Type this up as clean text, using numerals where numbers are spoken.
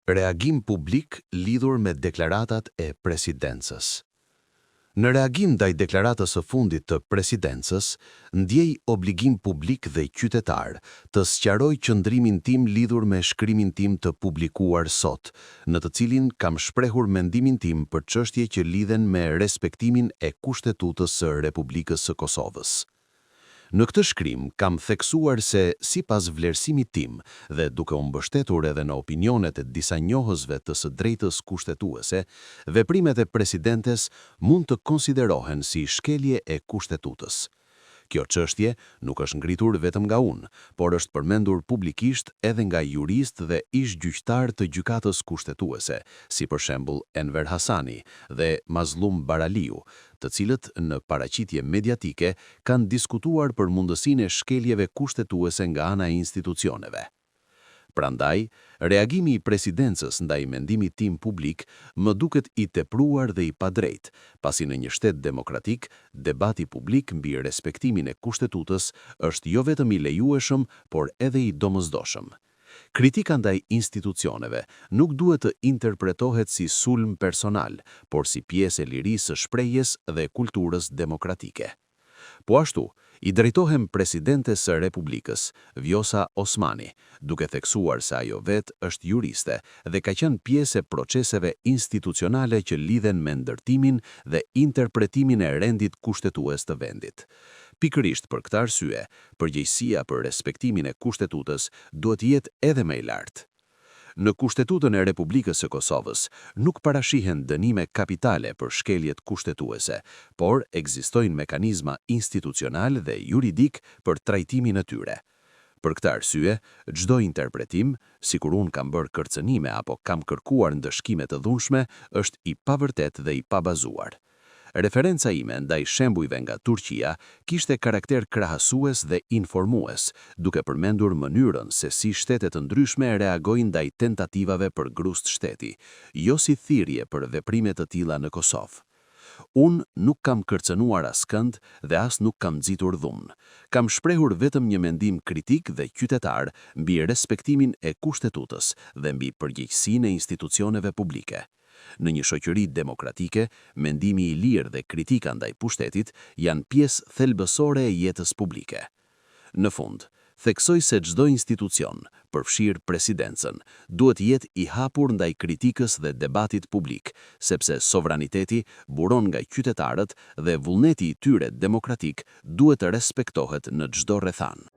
Reagim publik lidhur me deklaratat e presidencës. Në reagim ndaj deklaratës së fundit të presidencës, ndjej obligim publik dhe qytetar të sqaroj qëndrimin tim lidhur me shkrimin tim të publikuar sot, në të cilin kam shprehur mendimin tim për çështje që lidhen me respektimin e Kushtetutës së Republikës së Kosovës. Në këtë shkrim, kam theksuar se, sipas vlerësimit tim dhe duke u mbështetur edhe në opinionet e disa njohësve të së drejtës kushtetuese, veprimet e presidentes mund të konsiderohen si shkelje e Kushtetutës. Kjo çështje nuk është ngritur vetëm nga unë, por është përmendur publikisht edhe nga jurist dhe ish gjyqtar të gjykatës kushtetuese, si për shembull Enver Hasani dhe Mazlum Baraliu, të cilët në paraqitje mediatike kanë diskutuar për mundësinë e shkeljeve kushtetuese nga ana e institucioneve. Prandaj, reagimi i presidencës ndaj mendimit tim publik më duket i tepruar dhe i padrejt, pasi në një shtet demokratik, debati publik mbi respektimin e Kushtetutës është jo vetëm i lejueshëm, por edhe i domosdoshëm. Kritika ndaj institucioneve nuk duhet të interpretohet si sulm personal, por si pjesë e lirisë së shprehjes dhe kulturës demokratike. Po ashtu, i drejtohem presidentes së Republikës, Vjosa Osmani, duke theksuar se ajo vetë është juriste dhe ka qenë pjesë e proceseve institucionale që lidhen me ndërtimin dhe interpretimin e rendit kushtetues të vendit. Pikërisht për këtë arsye, përgjegjësia për respektimin e Kushtetutës duhet të jetë edhe më e lartë. Në Kushtetutën e Republikës së Kosovës nuk parashihen dënime kapitale për shkeljet kushtetuese, por ekzistojnë mekanizma institucional dhe juridik për trajtimin e tyre. Për këtë arsye, çdo interpretim, sikur unë kam bërë kërcënime apo kam kërkuar ndëshkime të dhunshme, është i pavërtet dhe i pabazuar. Referenca ime ndaj shembujve nga Turqia kishte karakter krahasues dhe informues, duke përmendur mënyrën se si shtete të ndryshme reagojnë ndaj tentativave për grust shteti, jo si thirrje për veprime të tilla në Kosovë. Unë nuk kam kërcënuar askënd dhe as nuk kam nxitur dhunë. Kam shprehur vetëm një mendim kritik dhe qytetar mbi respektimin e Kushtetutës dhe mbi përgjegjësinë e institucioneve publike. Në një shoqëri demokratike, mendimi i lirë dhe kritika ndaj pushtetit janë pjesë thelbësore e jetës publike. Në fund, theksoj se çdo institucion, përfshirë presidencën, duhet jetë i hapur ndaj kritikës dhe debatit publik, sepse sovraniteti buron nga qytetarët dhe vullneti i tyre demokratik duhet të respektohet në çdo rrethan.